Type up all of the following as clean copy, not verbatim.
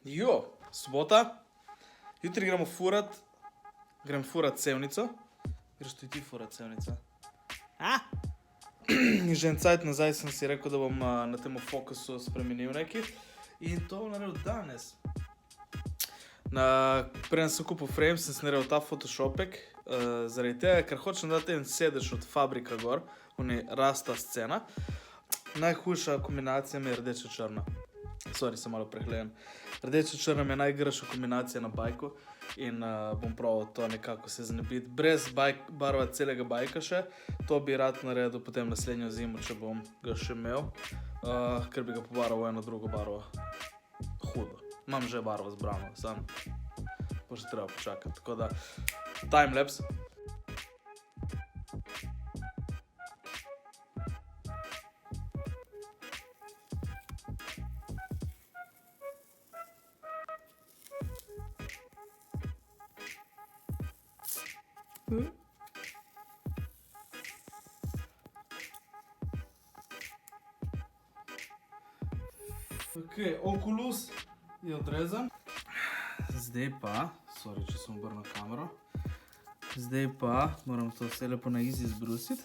Jo, sobota, jutri grem furat sevnico. Greš tudi ti furat sevnico? In že en cajt nazaj sem si rekel, da bom na tem fokusu spremenil nekaj. In to bom naredil danes. Preden sem kupil frame, sem si naredil ta photoshopek, zaradi tega, ker hočem dati en sedež od Fabrika gor, rasta scena. Najhujša kombinacija mi je rdeča-črna. Sorry, sem malo prehlajen. Rdeča-črna mi je najgrša kombinacija na bajku in bom probal to nekako se znebiti. Brez barva celega bajka še. To bi rad naredil potem naslednjo zimo, če bom ga še imel, ker bi ga pobarval v eno drugo barvo. Hudo. Imam že barvo zbrano, sam bo še treba počakati. Tako da, timelapse. Ok, okulus je odrezan. Zdaj pa, sorry, če sem obrnil kamero. Zdaj pa moram to vse lepo na easy zbrusiti.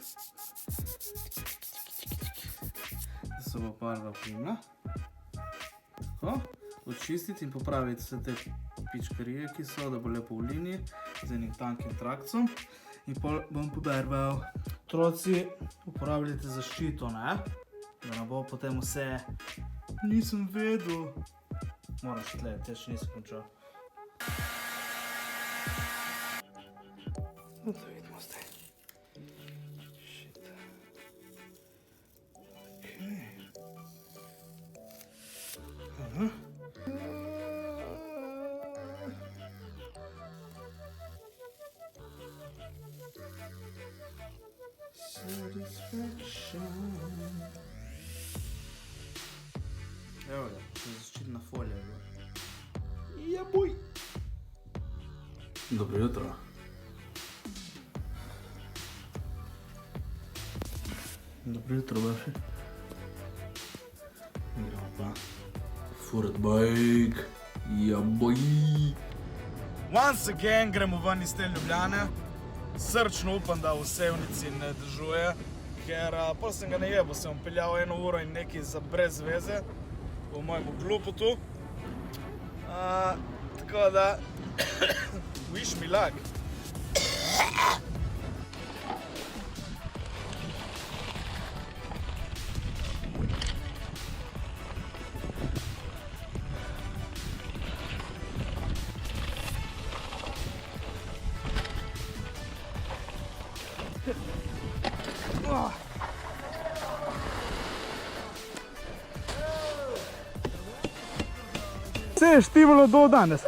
Da se bo barva primila. Tako, očistiti in popraviti vse te pičkarije, ki so, da bo lepo v liniji, z enim tankim trakcom. In pol bom pobarval. Otroci, uporabljajte zaščito, ne? Da ne bo potem vse... Nisem vedel. Moraš tleti, jaz še nisem končal. No, to vidimo zdaj. Shit. Okej. Aha. Satisfaction. Evo ga, to je zaščitna folija. Ja, boj! Dobro jutro. Dobro jutro, baši. Gremo pa furat bajk. Ja, boj! Once again gremo ven iz te Ljubljane. Srčno upam, da v Sevnici ne dežuje, ker pol sem ga najebal, sem peljal 1 uro in nekaj za brez veze v mojemu glupotu. Tako da, wish me luck. Vse je štimalo do danes.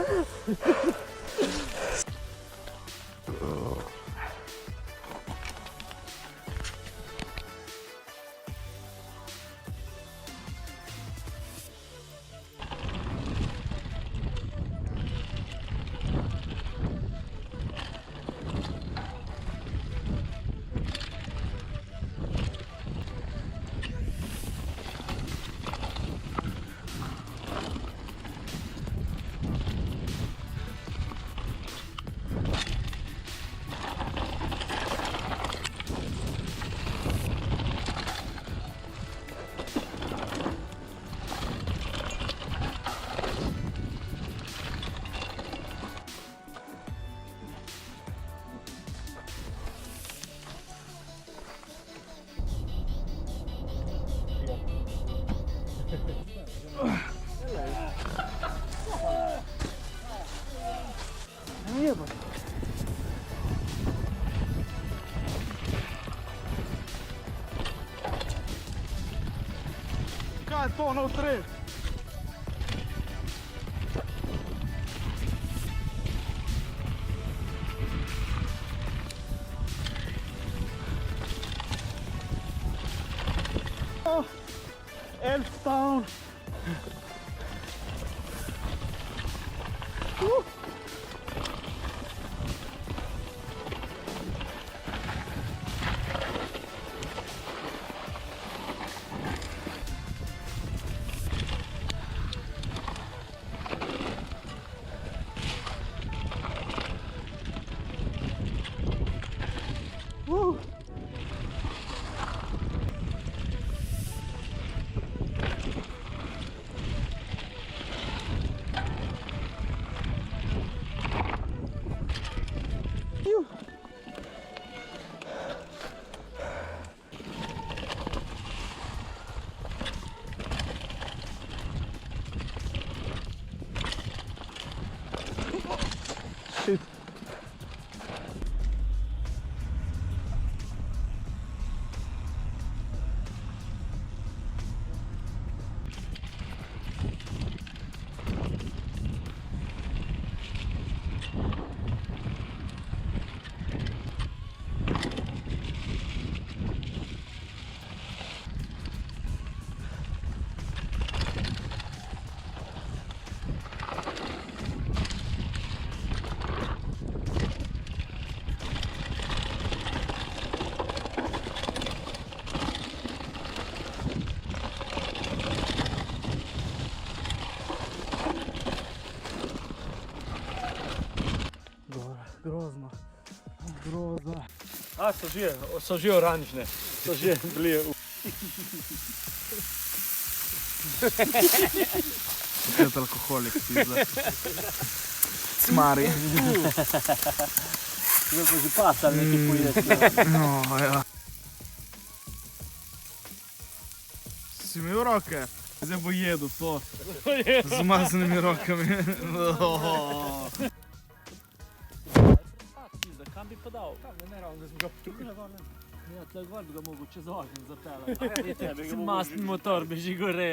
Kaj je to, no tref? Elftown. Grozno. Grozno. A, so že oranžne. So že bili. Spet alkoholik, pizda. Cmari. Zdaj pa že pasal neki pojesti. No, ja. Si imel roke? Zdaj bo jedel to. Z maznimi rokami. Kam bi pa dal? Ne ravno, da smo ga potukali. Ja, tle gor bi ga mogel čez ogenj zapeljati. Masten motor bi že gorel.